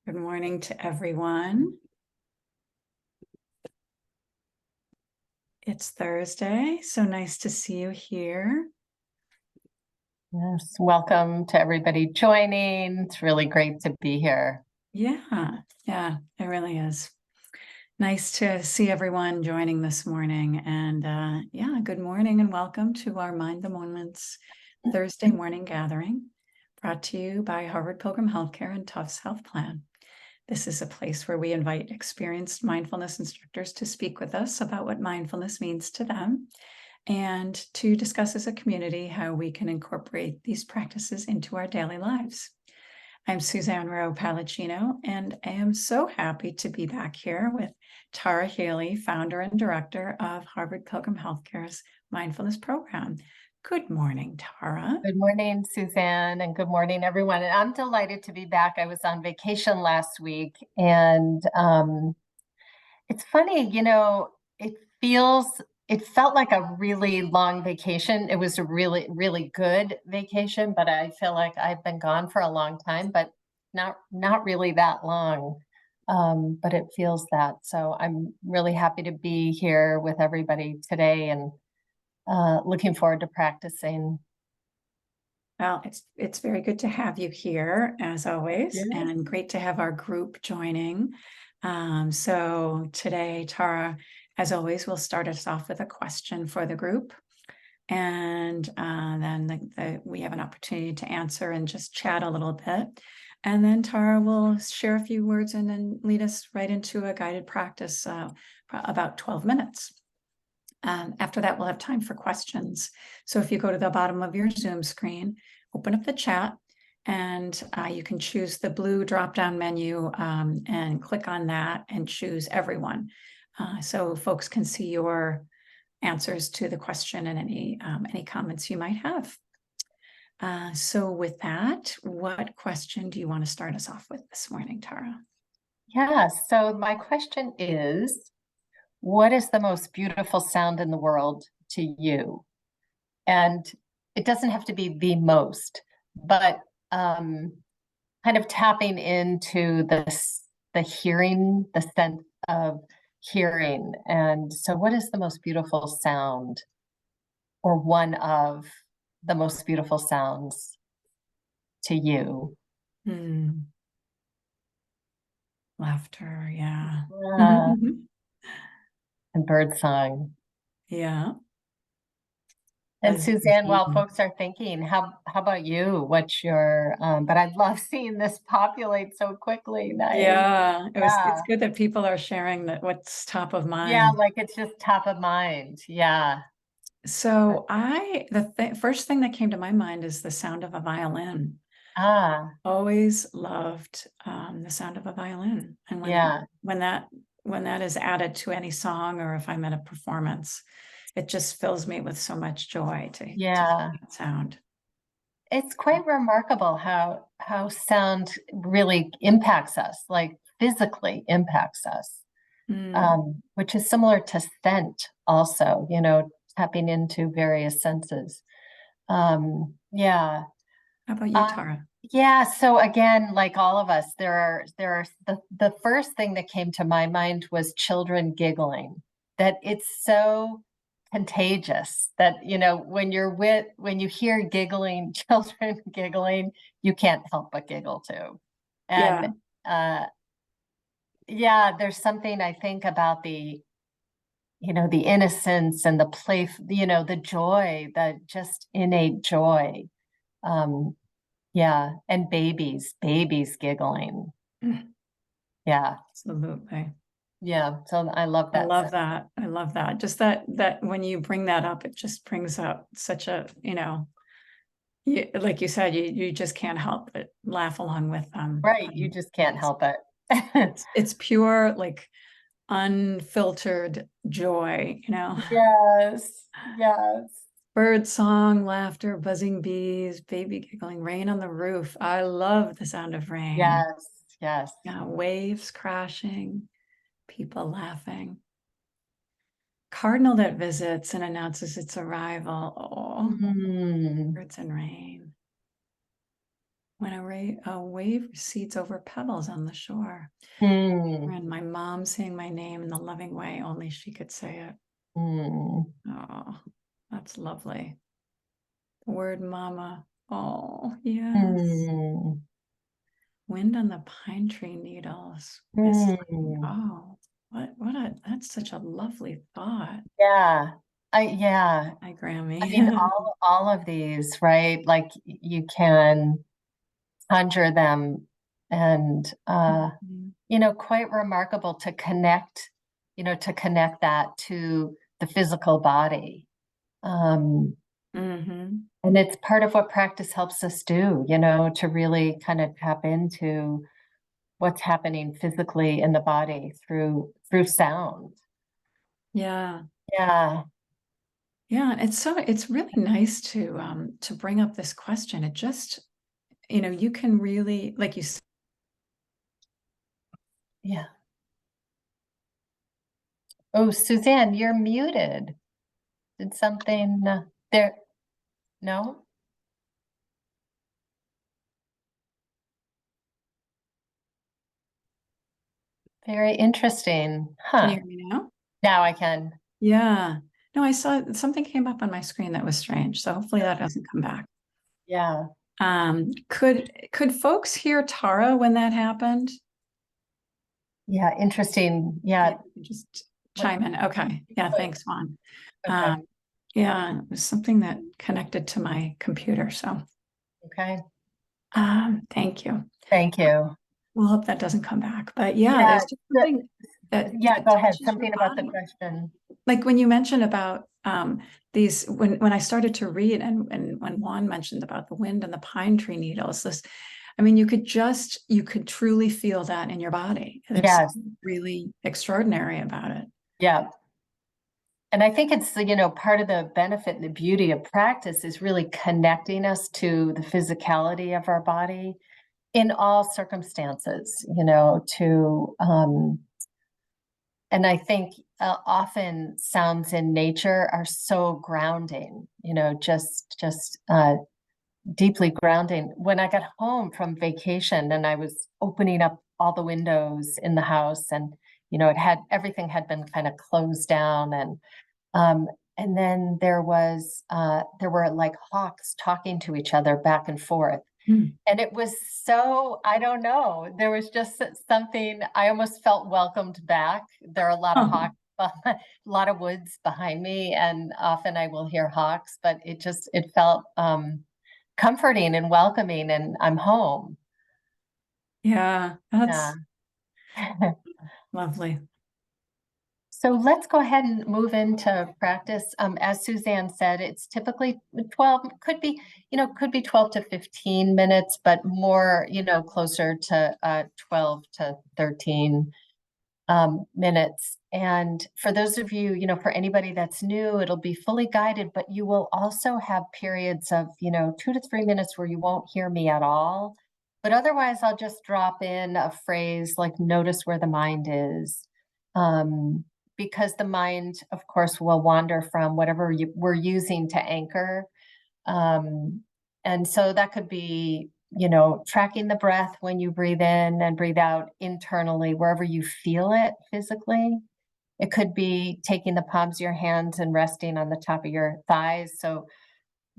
Good morning to everyone. It's Thursday, so nice to see you here. Yes, welcome to everybody joining. It's really great to be here. Yeah, it really is. Nice to see everyone joining this morning. And good morning and welcome to our Mind the Moments Thursday morning gathering, brought to you by Harvard Pilgrim Healthcare and Tufts Health Plan. This is a place where we invite experienced mindfulness instructors to speak with us about what mindfulness means to them and to discuss as a community how we can incorporate these practices into our daily lives. I'm Suzanne Rowe Palacino, and I am so happy to be back here with Tara Healey, founder and director of Harvard Pilgrim Healthcare's mindfulness program. Good morning, Tara. Good morning, Suzanne, and good morning, everyone. And I'm delighted to be back. I was on vacation last week, and it's funny, it felt like a really long vacation. It was a really, really good vacation, but I feel like I've been gone for a long time, but not really that long. But it feels that. So I'm really happy to be here with everybody today and looking forward to practicing. Well, it's very good to have you here, as always, Yeah. and great to have our group joining. So today, Tara, as always, will start us off with a question for the group. And then we have an opportunity to answer and just chat a little bit. And then Tara will share a few words and then lead us right into a guided practice, about 12 minutes. After that, we'll have time for questions. So if you go to the bottom of your Zoom screen, open up the chat, and you can choose the blue drop-down menu and click on that and choose everyone. So folks can see your answers to the question and any comments you might have. So with that, what question do you want to start us off with this morning, Tara? Yeah, so my question is, what is the most beautiful sound in the world to you? And it doesn't have to be the most, but kind of tapping into the hearing, the sense of hearing. And so what is the most beautiful sound, or one of the most beautiful sounds to you? Laughter, yeah. And birdsong. Yeah. And Suzanne, while folks are thinking, how about you? What's your, but I love seeing this populate so quickly. Nice. Yeah, it's good that people are sharing that what's top of mind. Yeah, like it's just top of mind. Yeah. So the first thing that came to my mind is the sound of a violin. Always loved the sound of a violin. And when that is added to any song, or if I'm at a performance, it just fills me with so much joy to hear that sound. It's quite remarkable how sound really impacts us, like physically impacts us, which is similar to scent also, tapping into various senses. Yeah. How about you, Tara? Yeah, so again, like all of us, there are the first thing that came to my mind was children giggling, that it's so contagious that, when you hear giggling, children giggling, you can't help but giggle too. And there's something I think about the innocence and the play, the joy, the just innate joy. Yeah, and babies giggling. Yeah, absolutely. Yeah, so I love that. I love that. Just that when you bring that up, it just brings up such a, like you said, you just can't help but laugh along with them. Right, you just can't help it. It's pure, like unfiltered joy, Yes. Bird song, laughter, buzzing bees, baby giggling, rain on the roof. I love the sound of rain. Yes. Yeah, waves crashing, people laughing. Cardinal that visits and announces its arrival. Oh, birds and rain. when a wave recedes over pebbles on the shore. Mm, And my mom saying my name in the loving way only she could say it. mm, Oh, that's lovely. The word mama. Oh, yes. mm, Wind on the pine tree needles whistling. mm. Oh, that's such a lovely thought. Yeah. Yeah. Hi, I mean, Grammy. all of these, right? Like you can conjure them and Mhm. quite remarkable to connect, to connect that to the physical body. Um, Mhm. and it's part of what practice helps us do, to really kind of tap into what's happening physically in the body through sound. Yeah. Yeah. Yeah. It's really nice to bring up this question. It just, you can really, like you said, Yeah. Oh, Suzanne, you're muted. Did something there? No? Very interesting. can Huh. you hear me now? Now I can. Yeah. No, I saw something came up on my screen that was strange. So hopefully that doesn't come back. Yeah. Could folks hear Tara when that happened? Yeah. Interesting. Yeah, Yeah. you can just What? chime in. Okay. Yeah, thanks, Juan. Okay. Yeah, it was something that connected to my computer. So Okay. thank you. Thank you. We'll hope that doesn't come back. But yeah, Yeah. there's just something that Go ahead. touches your Something about the body. question. Like when you mentioned about these, when I started to read and when Juan mentioned about the wind and the pine tree needles, this, I mean, you could truly feel that in your body. There's Yes. something really extraordinary about it. Yeah. And I think it's, part of the benefit and the beauty of practice is really connecting us to the physicality of our body in all circumstances, and I think often sounds in nature are so grounding, just deeply grounding. When I got home from vacation and I was opening up all the windows in the house and, everything had been kind of closed down um, and then there were like hawks talking to each other back and forth. Mm. And it was so, I don't know, there was just something, I almost felt welcomed back. There are a lot of Oh, hawks, a lot of woods behind me, and often I will hear hawks, but it felt comforting and welcoming, and I'm home. yeah, Yeah. that's lovely. So let's go ahead and move into practice. As Suzanne said, it's typically 12, could be 12 to 15 minutes, but more, closer to 12 to 13 minutes. And for those of you, for anybody that's new, it'll be fully guided, but you will also have periods of, 2 to 3 minutes where you won't hear me at all. But otherwise, I'll just drop in a phrase like notice where the mind is. Um, because the mind, of course, will wander from whatever we're using to anchor. Um, and so that could be, tracking the breath when you breathe in and breathe out internally, wherever you feel it physically. It could be taking the palms of your hands and resting on the top of your thighs. So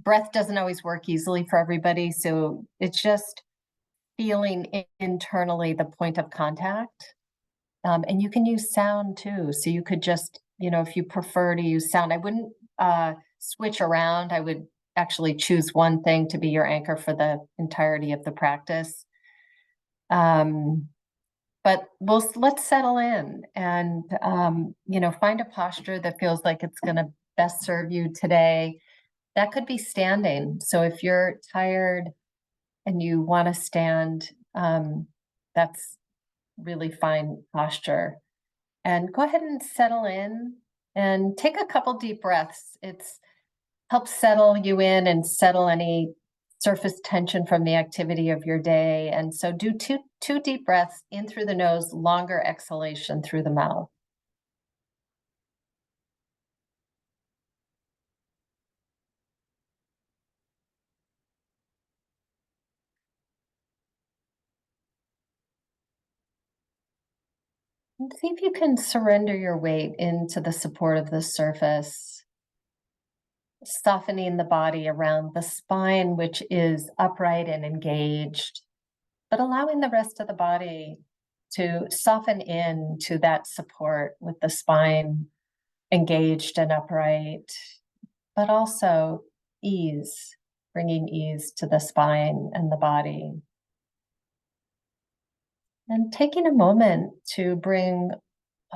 breath doesn't always work easily for everybody. So it's just feeling internally the point of contact. And you can use sound too. So you could just, if you prefer to use sound, I wouldn't switch around. I would actually choose one thing to be your anchor for the entirety of the practice. Um, but let's settle in and, find a posture that feels like it's going to best serve you today. That could be standing. So if you're tired and you want to stand, that's really fine posture. And go ahead and settle in and take a couple deep breaths. It's helps settle you in and settle any surface tension from the activity of your day. And so do two deep breaths in through the nose, longer exhalation through the mouth. And see if you can surrender your weight into the support of the surface, softening the body around the spine, which is upright and engaged, but allowing the rest of the body to soften in to that support with the spine engaged and upright, but also ease, bringing ease to the spine and the body. And taking a moment to bring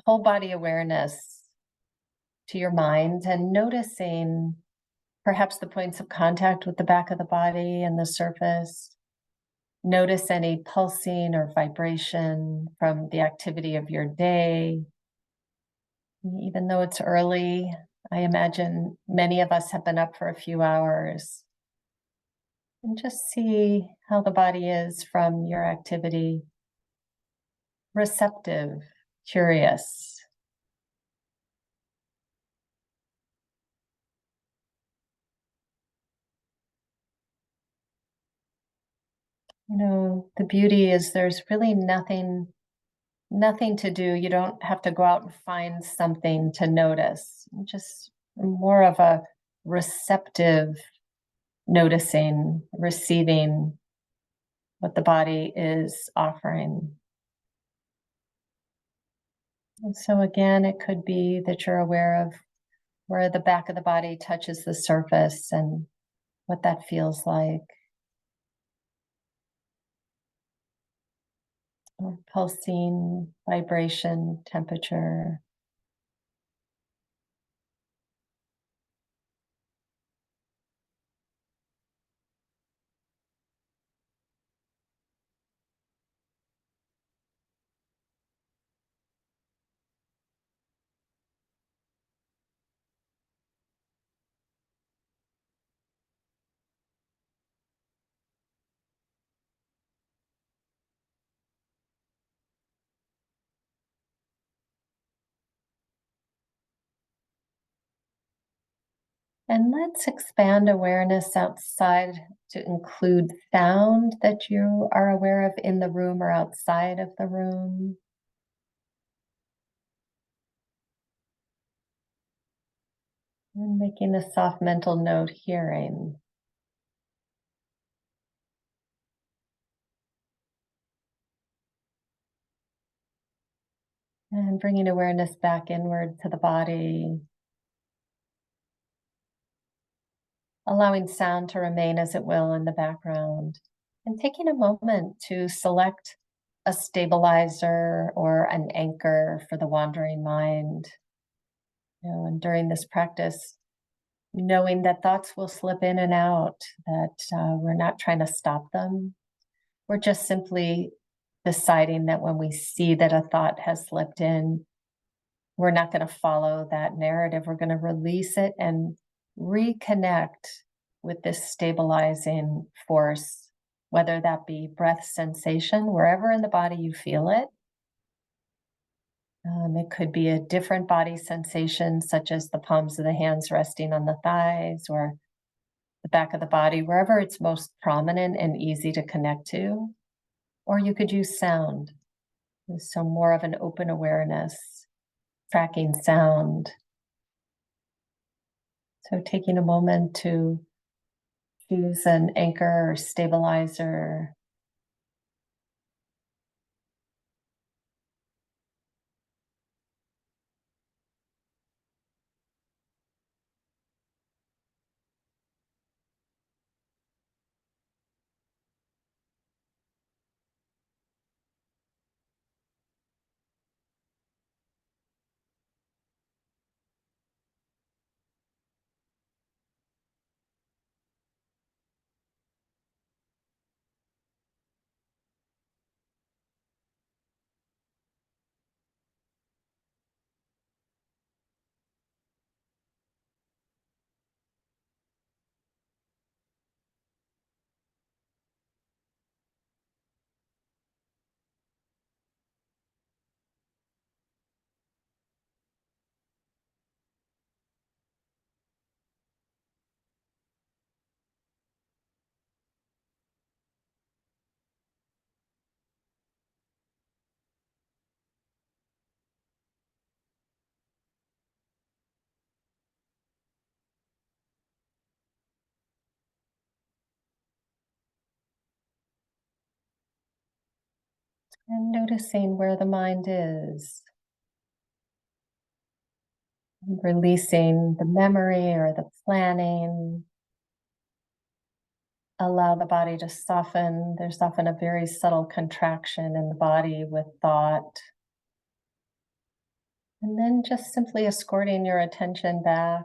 whole body awareness to your mind and noticing perhaps the points of contact with the back of the body and the surface. Notice any pulsing or vibration from the activity of your day. Even though it's early, I imagine many of us have been up for a few hours. And just see how the body is from your activity. Receptive, curious. You know, the beauty is there's really nothing to do. You don't have to go out and find something to notice. Just more of a receptive noticing, receiving what the body is offering. And so again, it could be that you're aware of where the back of the body touches the surface and what that feels like. Or pulsing, vibration, temperature. And let's expand awareness outside to include sound that you are aware of in the room or outside of the room. And making a soft mental note, hearing. And bringing awareness back inward to the body. Allowing sound to remain as it will in the background. And taking a moment to select a stabilizer or an anchor for the wandering mind. You know, and during this practice, knowing that thoughts will slip in and out, that we're not trying to stop them. We're just simply deciding that when we see that a thought has slipped in, we're not going to follow that narrative. We're going to release it and reconnect with this stabilizing force, whether that be breath sensation, wherever in the body you feel it. It could be a different body sensation, such as the palms of the hands resting on the thighs or the back of the body, wherever it's most prominent and easy to connect to. Or you could use sound. So more of an open awareness, tracking sound. So taking a moment to choose an anchor or stabilizer. And noticing where the mind is, releasing the memory or the planning. Allow the body to soften. There's often a very subtle contraction in the body with thought. And then just simply escorting your attention back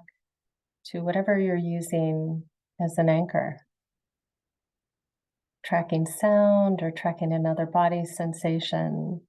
to whatever you're using as an anchor. Tracking sound or tracking another body sensation.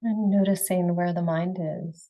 And noticing where the mind is.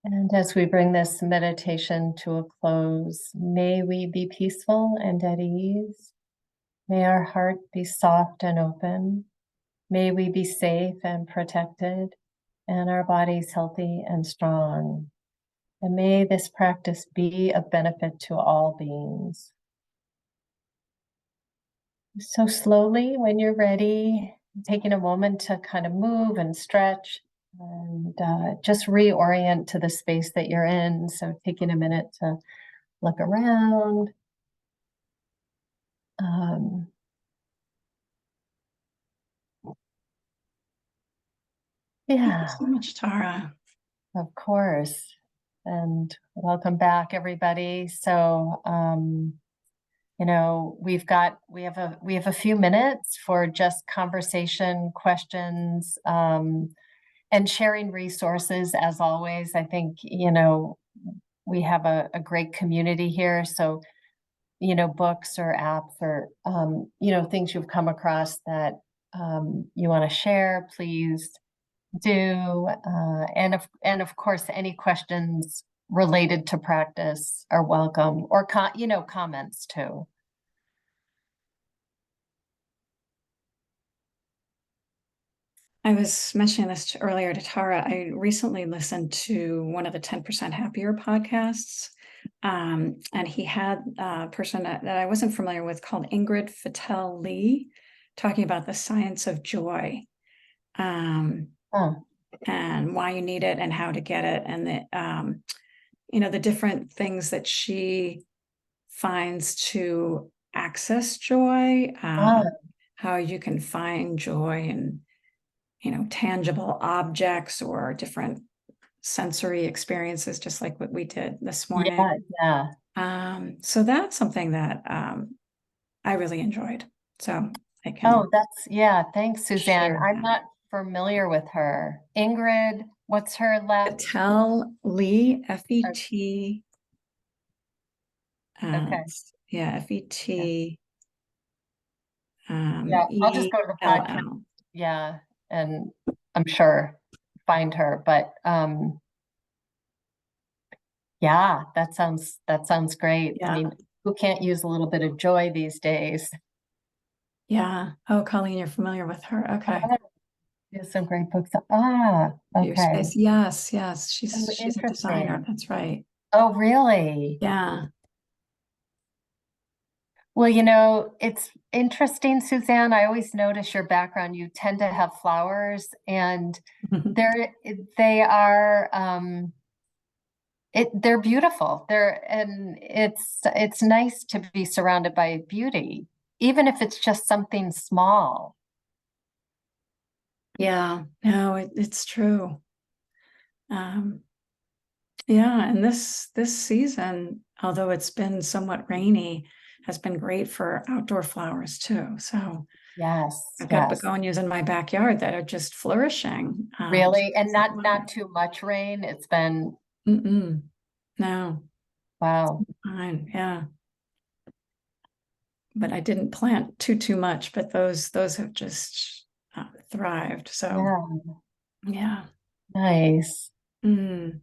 And as we bring this meditation to a close, may we be peaceful and at ease. May our heart be soft and open. May we be safe and protected, and our bodies healthy and strong. And may this practice be of benefit to all beings. So slowly, when you're ready, taking a moment to kind of move and stretch and just reorient to the space that you're in. So taking a minute to look around. Thank you Yeah, so much, Tara. of course. And welcome back, everybody. So, you know, we have a few minutes for just conversation, questions, and sharing resources. As always, I think, you know, we have a great community here. So, you know, books or apps or, you know, things you've come across that you want to share, please do. And of course, any questions related to practice are welcome, or you know, comments too. I was mentioning this earlier to Tara. I recently listened to one of the 10% Happier podcasts. And he had a person that I wasn't familiar with called Ingrid Fattel Lee talking about the science of joy, and why you need it and how to get it. And the, you know, the different things that she finds to access joy, how you can find joy in, you know, tangible objects or different sensory experiences, just like what we did this morning. So that's something that I really enjoyed. So I can. Thanks, Suzanne. I'm not familiar with her. Ingrid, what's her last? Fattel Lee, F-E-T. Okay. Yeah, F-E-T. Yeah, I'll just go to the podcast. Yeah, and I'm sure find her. But yeah, that sounds great. Yeah. I mean, who can't use a little bit of joy these days? Yeah. Oh, Colleen, you're familiar with her. Okay. There's some great books. Okay. Yes, yes. She's a Interesting. designer. That's right. Oh, really? Yeah. Well, you know, it's interesting, Suzanne. I always notice your background. You tend to have flowers, and they are they're beautiful. And it's nice to be surrounded by beauty, even if it's just something small. Yeah. No, it's true. Yeah, and this season, although it's been somewhat rainy, has been great for outdoor flowers too. So Yes, I've got yes. begonias in my backyard that are just flourishing. Really? And not too much rain. It's been No, wow. fine, yeah. But I didn't plant too much, but those have just thrived. So yeah. Nice. Mm.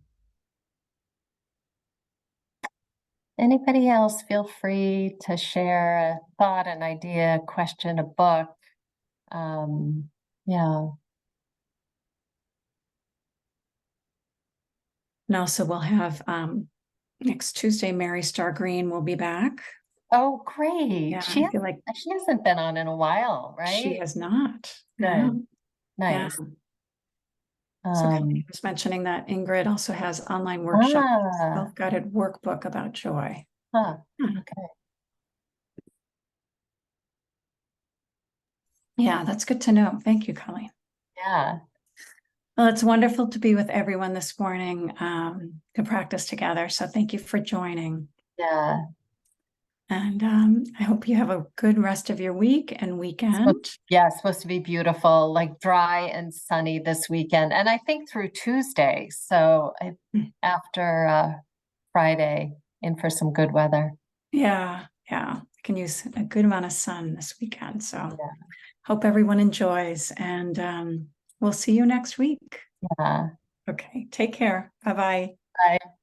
Anybody else, feel free to share a thought, an idea, a question, a book. Yeah. And also we'll have next Tuesday, Mary Star Green will be back. Oh, great. Yeah, I feel like she hasn't been on in a while, right? she has not. Good. No. Nice. Yeah. So Kelly was mentioning that Ingrid also has online workshops, self-guided workbook about joy. Okay. Yeah, that's good to know. Thank you, Colleen. Yeah. Well, it's wonderful to be with everyone this morning to practice together. So thank you for joining. Yeah. And I hope you have a good rest of your week and weekend. Yeah, it's supposed to be beautiful, like dry and sunny this weekend. And I think through Tuesday. So after Friday, in for some good weather. Yeah, I can use a good amount of sun this weekend. So hope everyone enjoys, and we'll see you next week. Yeah. Okay, take care. Bye-bye. Bye.